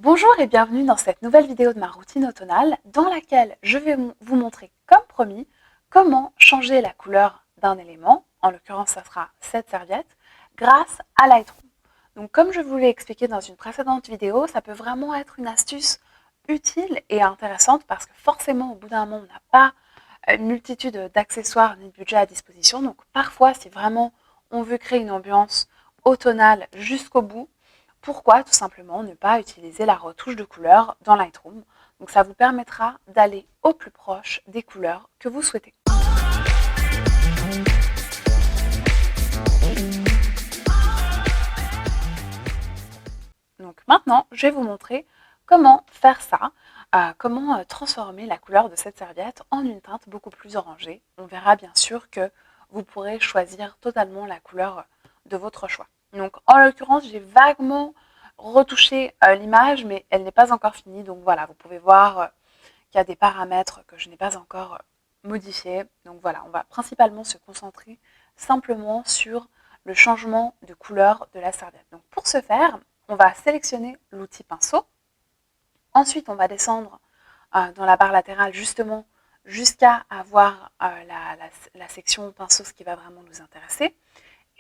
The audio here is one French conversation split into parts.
Bonjour et bienvenue dans cette nouvelle vidéo de ma routine automnale dans laquelle je vais vous montrer, comme promis, comment changer la couleur d'un élément, en l'occurrence ça sera cette serviette, grâce à Lightroom. Donc comme je vous l'ai expliqué dans une précédente vidéo, ça peut vraiment être une astuce utile et intéressante parce que forcément au bout d'un moment on n'a pas une multitude d'accessoires ni de budget à disposition. Donc parfois si vraiment on veut créer une ambiance automnale jusqu'au bout, pourquoi tout simplement ne pas utiliser la retouche de couleur dans Lightroom? Donc ça vous permettra d'aller au plus proche des couleurs que vous souhaitez. Donc maintenant, je vais vous montrer comment faire ça, comment transformer la couleur de cette serviette en une teinte beaucoup plus orangée. On verra bien sûr que vous pourrez choisir totalement la couleur de votre choix. Donc en l'occurrence, j'ai vaguement retouché l'image, mais elle n'est pas encore finie. Donc voilà, vous pouvez voir qu'il y a des paramètres que je n'ai pas encore modifiés. Donc voilà, on va principalement se concentrer simplement sur le changement de couleur de la serviette. Donc pour ce faire, on va sélectionner l'outil pinceau. Ensuite, on va descendre dans la barre latérale justement jusqu'à avoir la section pinceau, ce qui va vraiment nous intéresser.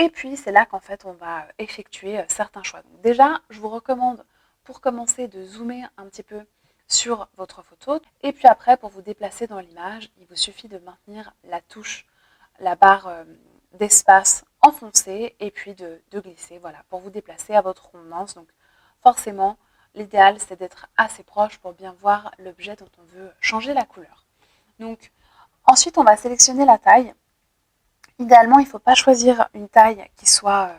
Et puis, c'est là qu'en fait, on va effectuer certains choix. Donc déjà, je vous recommande pour commencer de zoomer un petit peu sur votre photo. Et puis après, pour vous déplacer dans l'image, il vous suffit de maintenir la touche, la barre d'espace enfoncée et puis de glisser, voilà, pour vous déplacer à votre convenance. Donc forcément, l'idéal, c'est d'être assez proche pour bien voir l'objet dont on veut changer la couleur. Donc ensuite, on va sélectionner la taille. Idéalement, il ne faut pas choisir une taille qui soit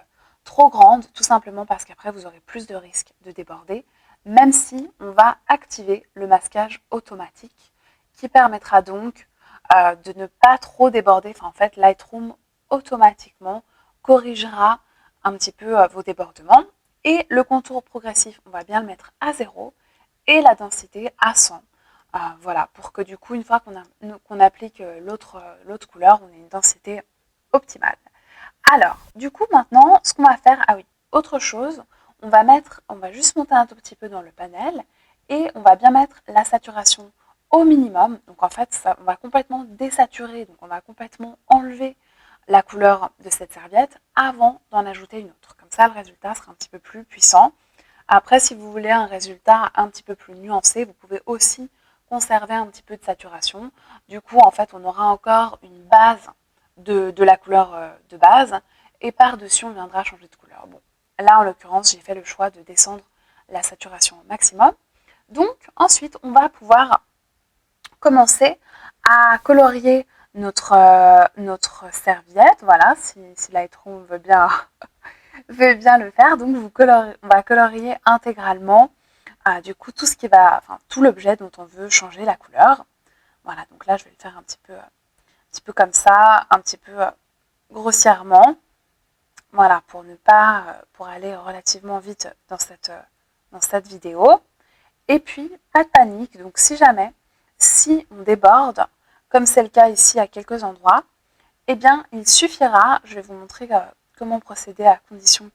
trop grande, tout simplement parce qu'après, vous aurez plus de risques de déborder, même si on va activer le masquage automatique qui permettra donc de ne pas trop déborder. Enfin, en fait, Lightroom automatiquement corrigera un petit peu vos débordements. Et le contour progressif, on va bien le mettre à 0 et la densité à 100. Voilà, pour que du coup, une fois qu'on applique l'autre couleur, on ait une densité optimale. Alors, du coup, maintenant, ce qu'on va faire, ah oui, autre chose, on va juste monter un tout petit peu dans le panel et on va bien mettre la saturation au minimum. Donc en fait, ça, on va complètement désaturer, donc on va complètement enlever la couleur de cette serviette avant d'en ajouter une autre. Comme ça, le résultat sera un petit peu plus puissant. Après, si vous voulez un résultat un petit peu plus nuancé, vous pouvez aussi conserver un petit peu de saturation. Du coup, en fait, on aura encore une base de la couleur de base et par-dessus, on viendra changer de couleur. Bon, là, en l'occurrence, j'ai fait le choix de descendre la saturation au maximum. Donc, ensuite, on va pouvoir commencer à colorier notre serviette. Voilà, si Lightroom veut bien le faire. Donc, on va colorier intégralement du coup tout ce qui va, enfin, tout l'objet dont on veut changer la couleur. Voilà, donc là, je vais le faire un petit peu comme ça, un petit peu grossièrement. Voilà, pour ne pas, pour aller relativement vite dans cette vidéo. Et puis, pas de panique. Donc, si on déborde, comme c'est le cas ici à quelques endroits, eh bien, il suffira, je vais vous montrer comment procéder à condition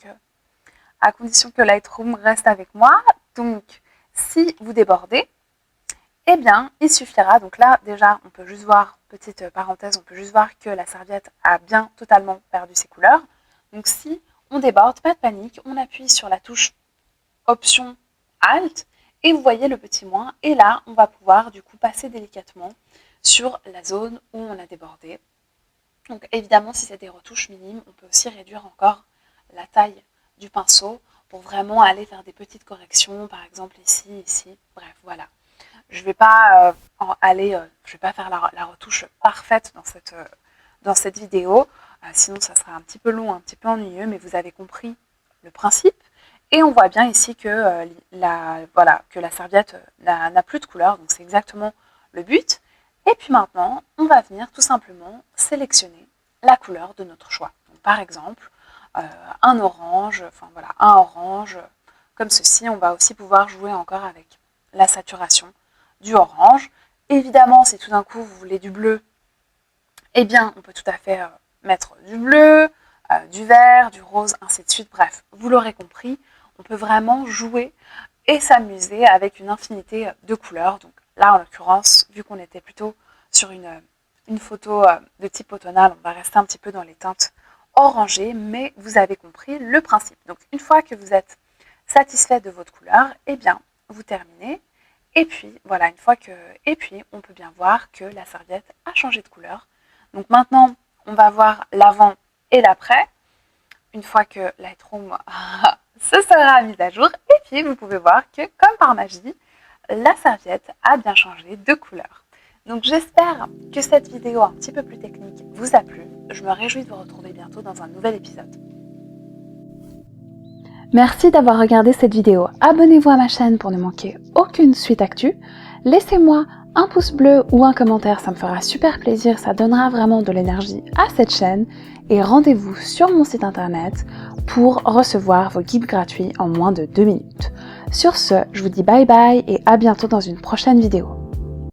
que Lightroom reste avec moi. Donc, si vous débordez, eh bien, il suffira, donc là, déjà, on peut juste voir, petite parenthèse, on peut juste voir que la serviette a bien totalement perdu ses couleurs. Donc, si on déborde, pas de panique, on appuie sur la touche Option Alt, et vous voyez le petit moins, et là, on va pouvoir, du coup, passer délicatement sur la zone où on a débordé. Donc, évidemment, si c'est des retouches minimes, on peut aussi réduire encore la taille du pinceau pour vraiment aller faire des petites corrections, par exemple ici, bref, voilà. Je ne vais pas je vais pas faire la retouche parfaite dans cette vidéo, sinon ça sera un petit peu long, un petit peu ennuyeux, mais vous avez compris le principe. Et on voit bien ici que, que la serviette n'a plus de couleur, donc c'est exactement le but. Et puis maintenant, on va venir tout simplement sélectionner la couleur de notre choix. Donc, par exemple, un orange, enfin voilà, un orange comme ceci. On va aussi pouvoir jouer encore avec la saturation du orange. Évidemment, si tout d'un coup vous voulez du bleu, eh bien, on peut tout à fait mettre du bleu, du vert, du rose, ainsi de suite. Bref, vous l'aurez compris, on peut vraiment jouer et s'amuser avec une infinité de couleurs. Donc là, en l'occurrence, vu qu'on était plutôt sur une photo de type automnal, on va rester un petit peu dans les teintes orangées, mais vous avez compris le principe. Donc une fois que vous êtes satisfait de votre couleur, eh bien, vous terminez. Et puis, voilà, et puis, on peut bien voir que la serviette a changé de couleur. Donc maintenant, on va voir l'avant et l'après. Une fois que Lightroom se sera mise à jour. Et puis, vous pouvez voir que, comme par magie, la serviette a bien changé de couleur. Donc, j'espère que cette vidéo un petit peu plus technique vous a plu. Je me réjouis de vous retrouver bientôt dans un nouvel épisode. Merci d'avoir regardé cette vidéo. Abonnez-vous à ma chaîne pour ne manquer aucune suite actu. Laissez-moi un pouce bleu ou un commentaire, ça me fera super plaisir, ça donnera vraiment de l'énergie à cette chaîne. Et rendez-vous sur mon site internet pour recevoir vos guides gratuits en moins de 2 minutes. Sur ce, je vous dis bye bye et à bientôt dans une prochaine vidéo.